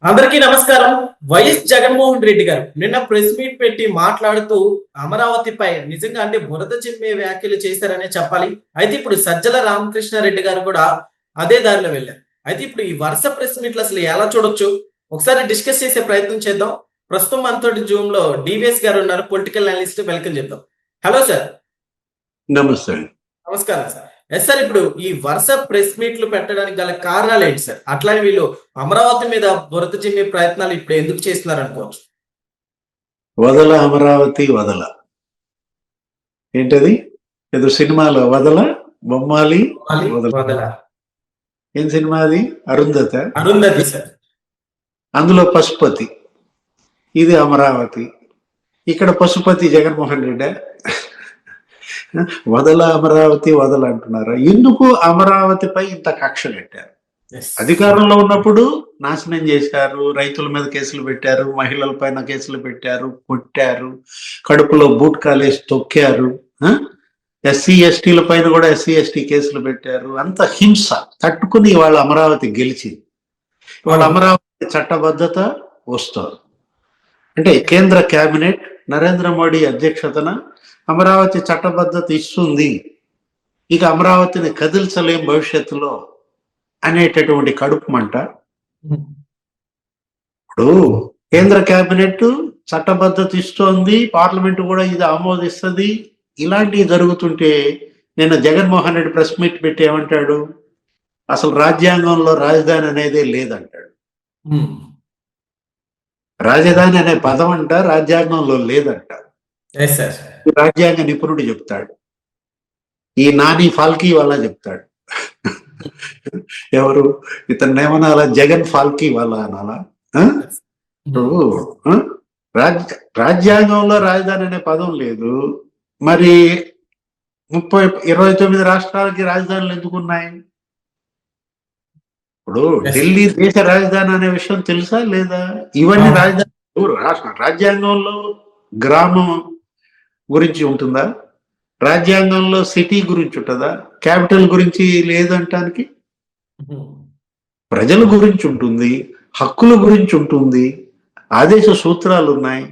అందరికీ నమస్కారం. వైఎస్ జగన్మోహన్ రెడ్డి గారు నిన్న ప్రెస్ మీట్ పెట్టి మాట్లాడుతూ అమరావతిపై నిజంగా బురద చిమ్మే వ్యాఖ్యలు చేశారనే చెప్పాలి. అయితే ఇప్పుడు సజ్జల రామకృష్ణారెడ్డి గారు కూడా అదే దారిలో వెళ్ళారు. అయితే ఇప్పుడు ఈ వరుస ప్రెస్ మీట్లు అసలు ఎలా చూడొచ్చు, ఒకసారి డిస్కస్ చేసే ప్రయత్నం చేద్దాం. ప్రస్తుతం మనతోటి జూమ్ లో డివిఎస్ గారు ఉన్నారు, పొలిటికల్ అనలిస్ట్. వెల్కమ్ చెప్తాం. Hello sir. నమస్తే. నమస్కారం సార్. ఎస్ సార్, ఇప్పుడు ఈ వరుస ప్రెస్ మీట్లు పెట్టడానికి గల కారణాలు ఏంటి సార్? అట్లానే వీళ్ళు అమరావతి మీద బురద చిమ్మే ప్రయత్నాలు ఇప్పుడు ఎందుకు చేస్తున్నారు అనుకోవచ్చు? వదల అమరావతి వదల ఏంటది? ఏదో సినిమాలో వదల బొమ్మాలి వదల. ఏం సినిమా అది? అరుంధతి సార్. అందులో పశుపతి, ఇది అమరావతి. ఇక్కడ పశుపతి జగన్మోహన్ రెడ్డి. వదల అమరావతి వదల అంటున్నారు. ఎందుకు అమరావతిపై ఇంత కక్ష పెట్టారు? అధికారంలో ఉన్నప్పుడు నాశనం చేశారు, రైతుల మీద కేసులు పెట్టారు, మహిళల పైన కేసులు పెట్టారు, కొట్టారు, కడుపులో బూట్ కాలేసి తొక్కారు, ఎస్సీ ఎస్టీల పైన కూడా ఎస్సీ ఎస్టీ కేసులు పెట్టారు. అంత హింస తట్టుకుని ఇవాళ అమరావతి గెలిచింది. ఇవాళ అమరావతి చట్టబద్ధత వస్తుంది. అంటే కేంద్ర కేబినెట్ నరేంద్ర మోడీ అధ్యక్షతన అమరావతి చట్టబద్ధత ఇస్తుంది. ఇక అమరావతిని కదిల్చలేం భవిష్యత్తులో అనేటటువంటి కడుపు మంట. ఇప్పుడు కేంద్ర కేబినెట్ చట్టబద్ధత ఇస్తోంది, పార్లమెంట్ కూడా ఇది ఆమోదిస్తుంది. ఇలాంటివి జరుగుతుంటే నిన్న జగన్మోహన్ రెడ్డి ప్రెస్ మీట్ పెట్టి ఏమంటాడు? అసలు రాజ్యాంగంలో రాజధాని అనేదే లేదంటాడు. రాజధాని అనే పదం అంట రాజ్యాంగంలో లేదంట. రాజ్యాంగ నిపుణుడు చెప్తాడు. ఈ నాని ఫాల్కీ వాళ్ళ చెప్తాడు. ఎవరు ఇతను ఏమనాలా? జగన్ ఫాల్కీ వాళ్ళ అనాలా? రాజ్యాంగంలో రాజధాని అనే పదం లేదు. మరి 29 రాష్ట్రాలకి రాజధానులు ఎందుకున్నాయి? ఇప్పుడు ఢిల్లీ దేశ రాజధాని అనే విషయం తెలుసా లేదా? ఇవన్నీ రాజధాని. రాజ్యాంగంలో గ్రామం గురించి ఉంటుందా? రాజ్యాంగంలో సిటీ గురించి ఉంటుందా? క్యాపిటల్ గురించి లేదంటానికి ప్రజల గురించి ఉంటుంది, హక్కుల గురించి ఉంటుంది, ఆదేశ సూత్రాలు ఉన్నాయి.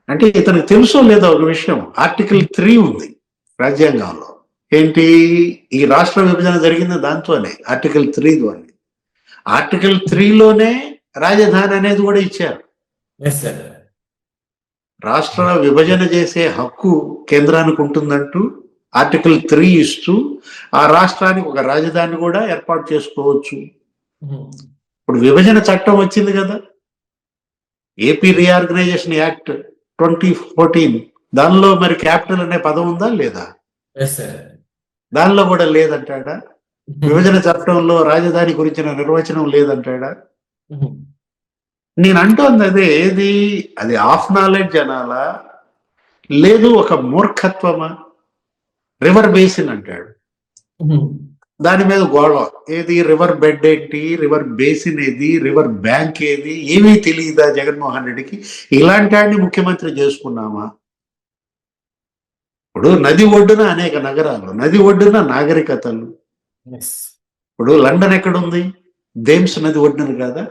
అంటే ఇతనికి తెలుసో లేదా ఒక విషయం? ఆర్టికల్ 3 ఉంది రాజ్యాంగంలో. ఏంటి? ఈ రాష్ట్ర విభజన జరిగింది దాంతోనే, ఆర్టికల్ 3 ద్వారా. ఆర్టికల్ 3లోనే రాజధాని అనేది కూడా ఇచ్చారు. రాష్ట్ర విభజన చేసే హక్కు కేంద్రానికి ఉంటుందంటూ ఆర్టికల్ 3 ఇస్తూ ఆ రాష్ట్రానికి ఒక రాజధాని కూడా ఏర్పాటు చేసుకోవచ్చు. ఇప్పుడు విభజన చట్టం వచ్చింది కదా, ఏపీ రీఆర్గనైజేషన్ యాక్ట్ 2014. దానిలో మరి క్యాపిటల్ అనే పదం ఉందా లేదా? దానిలో కూడా లేదంటాడా? విభజన చట్టంలో రాజధాని గురించిన నిర్వచనం లేదంటాడా? నేను అంటోంది అదే. ఏది అది? ఆఫ్ నాలెడ్జ్ అనాలా, లేదు ఒక మూర్ఖత్వమా? రివర్ బేసిన్ అంటాడు, దాని మీద గొడవ. ఏది? రివర్ బెడ్ ఏంటి, రివర్ బేసిన్ ఏది, రివర్ బ్యాంక్ ఏది, ఏమీ తెలియదా జగన్మోహన్ రెడ్డికి? ఇలాంటి వాడిని ముఖ్యమంత్రి చేసుకున్నామా? ఇప్పుడు నది ఒడ్డున అనేక నగరాలు, నది ఒడ్డున నాగరికతలు. ఇప్పుడు లండన్ ఎక్కడుంది? థేమ్స్ నది ఒడ్డున కాదా?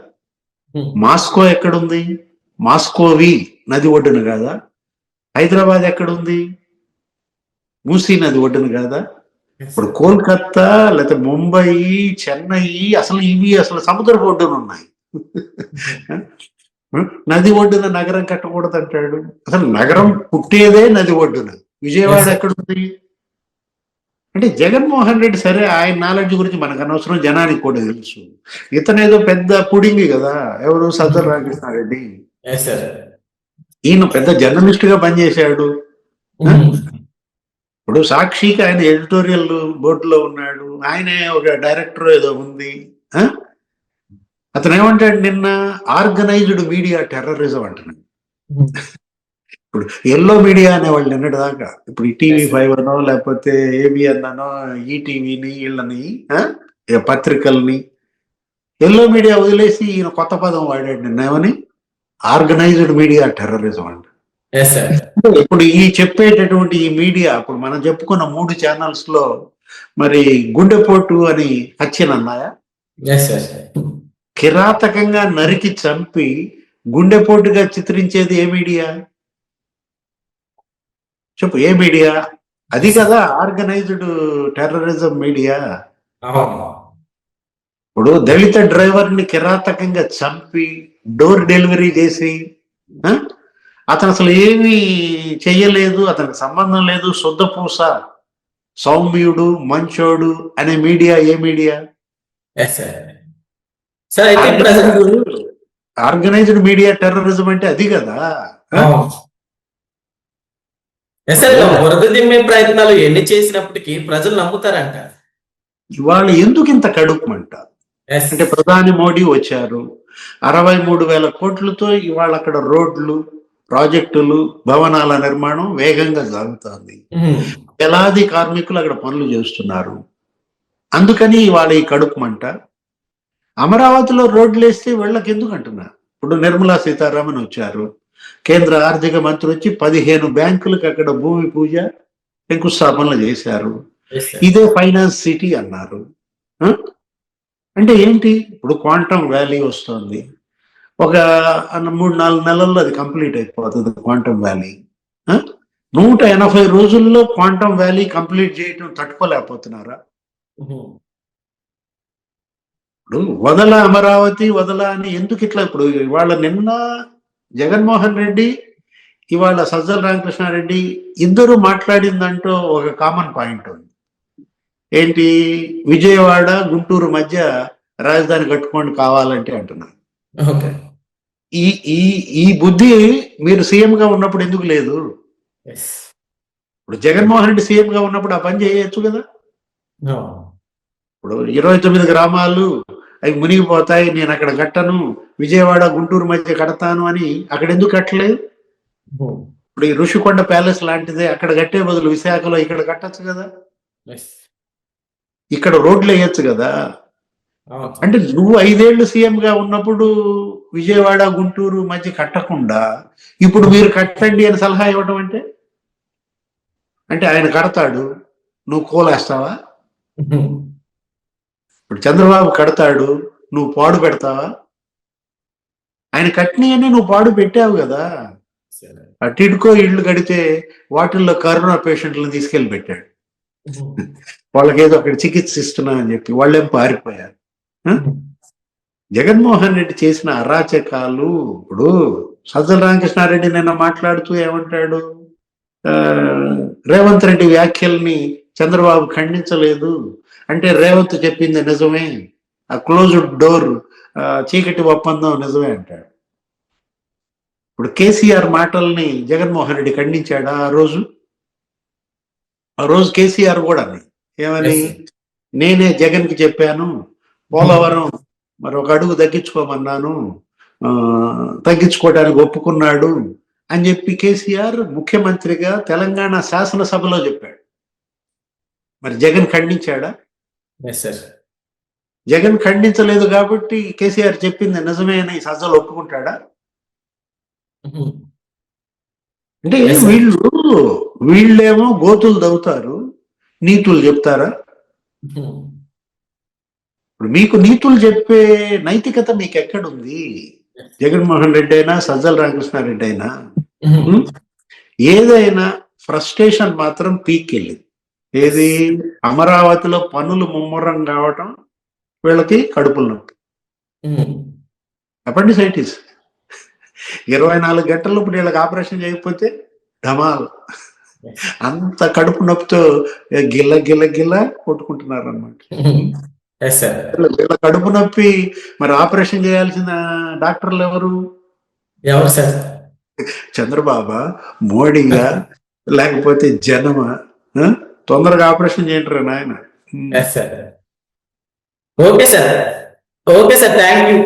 మాస్కో ఎక్కడుంది? మాస్కోవి నది ఒడ్డున కాదా? హైదరాబాద్ ఎక్కడుంది? మూసీ నది ఒడ్డున కాదా? ఇప్పుడు కోల్కత్తా లేకపోతే ముంబై, చెన్నై అసలు సముద్రపు ఒడ్డున ఉన్నాయి. నది ఒడ్డున నగరం కట్టకూడదు అంటాడు. అసలు నగరం పుట్టేదే నది ఒడ్డున. విజయవాడ ఎక్కడుంది? అంటే జగన్మోహన్ రెడ్డి సరే, ఆయన నాలెడ్జ్ గురించి మనకు అనవసరం, జనానికి కూడా తెలుసు. ఇతనేదో పెద్ద పుడింగి కదా. ఎవరు? సజ్జల రామకృష్ణారెడ్డి. ఈయన పెద్ద జర్నలిస్ట్ గా పనిచేశాడు. ఇప్పుడు సాక్షికి ఆయన ఎడిటోరియల్ బోర్డులో ఉన్నాడు, ఆయనే ఒక డైరెక్టర్ ఏదో ఉంది. అతను ఏమంటాడు నిన్న? ఆర్గనైజ్డ్ మీడియా టెర్రరిజం అంటున్నాడు. ఇప్పుడు ఎల్లో మీడియా అనేవాళ్ళు నిన్నటి దాకా, ఇప్పుడు ఈ TV5 అనో లేకపోతే ABN అనో ఈటీవీని వీళ్ళని పత్రికల్ని ఎల్లో మీడియా వదిలేసి ఈయన కొత్త పదం వాడాడు నిన్న. ఏమని? ఆర్గనైజ్డ్ మీడియా టెర్రరిజం అంట. ఇప్పుడు ఈ చెప్పేటటువంటి ఈ మీడియా, ఇప్పుడు మనం చెప్పుకున్న 3 ఛానల్స్ లో మరి గుండెపోటు అని హత్యనన్నాయా? కిరాతకంగా నరికి చంపి గుండెపోటుగా చిత్రించేది ఏ మీడియా? చెప్పు, ఏ మీడియా? అది కదా ఆర్గనైజ్డ్ టెర్రరిజం మీడియా. అవును. ఇప్పుడు దళిత డ్రైవర్ ని కిరాతకంగా చంపి డోర్ డెలివరీ చేసి ఆ? అతను అసలు ఏమీ చెయ్యలేదు, అతనికి సంబంధం లేదు, శుద్ధపూస, సౌమ్యుడు, మంచోడు అనే మీడియా ఏ మీడియా? Yes sir. సార్ అయితే ఇప్పుడు అసలు ఆర్గనైజ్డ్ మీడియా టెర్రరిజం అంటే అది కదా. ఆ? ఎస్ సార్, ఇలా బురద దిమ్మే ప్రయత్నాలు ఎన్ని చేసినప్పటికీ ప్రజలు నమ్ముతారంట. ఇవాళ ఎందుకు ఇంత కడుపుమంట ఎస్. అంటే ప్రధాని మోడీ వచ్చారు, 63,000 కోట్లతో ఇవాళ అక్కడ రోడ్లు, ప్రాజెక్టులు, భవనాల నిర్మాణం వేగంగా జరుగుతోంది. వేలాది కార్మికులు అక్కడ పనులు చేస్తున్నారు. అందుకని ఇవాళ ఈ కడుపుమంట. అమరావతిలో రోడ్లు వేస్తే వీళ్ళకి ఎందుకు అంటున్నా? ఇప్పుడు నిర్మలా సీతారామన్ వచ్చారు, కేంద్ర ఆర్థిక మంత్రి వచ్చి 15 బ్యాంకులకు అక్కడ భూమి పూజ, శంకుస్థాపనలు చేశారు. ఇదే ఫైనాన్స్ సిటీ అన్నారు. ఆ? అంటే ఏంటి? ఇప్పుడు క్వాంటమ్ వ్యాలీ వస్తుంది, ఒక 3-4 నెలల్లో అది కంప్లీట్ అయిపోతుంది క్వాంటమ్ వ్యాలీ. 180 రోజుల్లో క్వాంటమ్ వ్యాలీ కంప్లీట్ చేయటం తట్టుకోలేకపోతున్నారా? ఇప్పుడు వదల అమరావతి వదల అని ఎందుకు ఇట్లా? ఇప్పుడు ఇవాళ నిన్న జగన్మోహన్ రెడ్డి, ఇవాళ సజ్జల రామకృష్ణారెడ్డి ఇద్దరు మాట్లాడిందంటూ ఒక కామన్ పాయింట్ ఉంది. ఏంటి? విజయవాడ గుంటూరు మధ్య రాజధాని కట్టుకోండి కావాలంటే అంటున్నారు. ఈ ఈ ఈ బుద్ధి మీరు సీఎం గా ఉన్నప్పుడు ఎందుకు లేదు? ఇప్పుడు జగన్మోహన్ రెడ్డి సీఎం గా ఉన్నప్పుడు ఆ పని చేయొచ్చు కదా. ఇప్పుడు 29 గ్రామాలు అవి మునిగిపోతాయి, నేను అక్కడ కట్టను, విజయవాడ గుంటూరు మధ్య కడతాను అని అక్కడ ఎందుకు కట్టలేదు? ఇప్పుడు ఈ ఋషికొండ ప్యాలెస్ లాంటిదే అక్కడ కట్టే బదులు విశాఖలో ఇక్కడ కట్టచ్చు కదా, ఇక్కడ రోడ్లు వేయచ్చు కదా. అంటే నువ్వు 5 ఏళ్ళు సీఎం గా ఉన్నప్పుడు విజయవాడ గుంటూరు మధ్య కట్టకుండా ఇప్పుడు మీరు కట్టండి అని సలహా ఇవ్వడం అంటే, అంటే ఆయన కడతాడు, నువ్వు కోలేస్తావా? ఇప్పుడు చంద్రబాబు కడతాడు, నువ్వు పాడు పెడతావా? ఆయన కట్టినయని నువ్వు పాడు పెట్టావు కదా. ఆ టిడ్కో ఇళ్ళు కడితే వాటిల్లో కరోనా పేషెంట్లను తీసుకెళ్లి పెట్టాడు, వాళ్ళకేదో అక్కడ చికిత్స ఇస్తున్నా అని చెప్పి వాళ్ళేం పారిపోయారు. జగన్మోహన్ రెడ్డి చేసిన అరాచకాలు. ఇప్పుడు సజ్జల రామకృష్ణారెడ్డి నిన్న మాట్లాడుతూ ఏమంటాడు? రేవంత్ రెడ్డి వ్యాఖ్యల్ని చంద్రబాబు ఖండించలేదు అంటే రేవంత్ చెప్పింది నిజమే, ఆ క్లోజ్డ్ డోర్ చీకటి ఒప్పందం నిజమే అంటాడు. ఇప్పుడు కేసీఆర్ మాటల్ని జగన్మోహన్ రెడ్డి ఖండించాడా? ఆ రోజు కేసీఆర్ కూడా ఏమని, నేనే జగన్ కి చెప్పాను పోలవరం మరి ఒక అడుగు తగ్గించుకోమన్నాను, తగ్గించుకోవడానికి ఒప్పుకున్నాడు అని చెప్పి కేసీఆర్ ముఖ్యమంత్రిగా తెలంగాణ శాసనసభలో చెప్పాడు. మరి జగన్ ఖండించాడా? జగన్ ఖండించలేదు కాబట్టి కేసీఆర్ చెప్పింది నిజమే అని సజ్జలు ఒప్పుకుంటాడా? అంటే వీళ్ళేమో గోతులు దవ్వుతారు, నీతులు చెప్తారా? ఇప్పుడు మీకు నీతులు చెప్పే నైతికత మీకు ఎక్కడుంది? జగన్మోహన్ రెడ్డి అయినా సజ్జల రామకృష్ణారెడ్డి అయినా ఏదైనా ఫ్రస్ట్రేషన్ మాత్రం పీక్ వెళ్ళింది. ఏది? అమరావతిలో పనులు ముమ్మరం కావటం వీళ్ళకి కడుపులు నొప్పి, అపెండిసైటిస్. 24 గంటలు ఇప్పుడు వీళ్ళకి ఆపరేషన్ చేయకపోతే ధమాల్, అంత కడుపు నొప్పితో గిల్ల గిల్ల గిల్ల కొట్టుకుంటున్నారు అన్నమాట. వీళ్ళ కడుపు నొప్పి మరి ఆపరేషన్ చేయాల్సిన డాక్టర్లు ఎవరు? చంద్రబాబా, మోడీగా, లేకపోతే జనమా? తొందరగా ఆపరేషన్ చేయండి రా నాయన. Okay sir, thank you.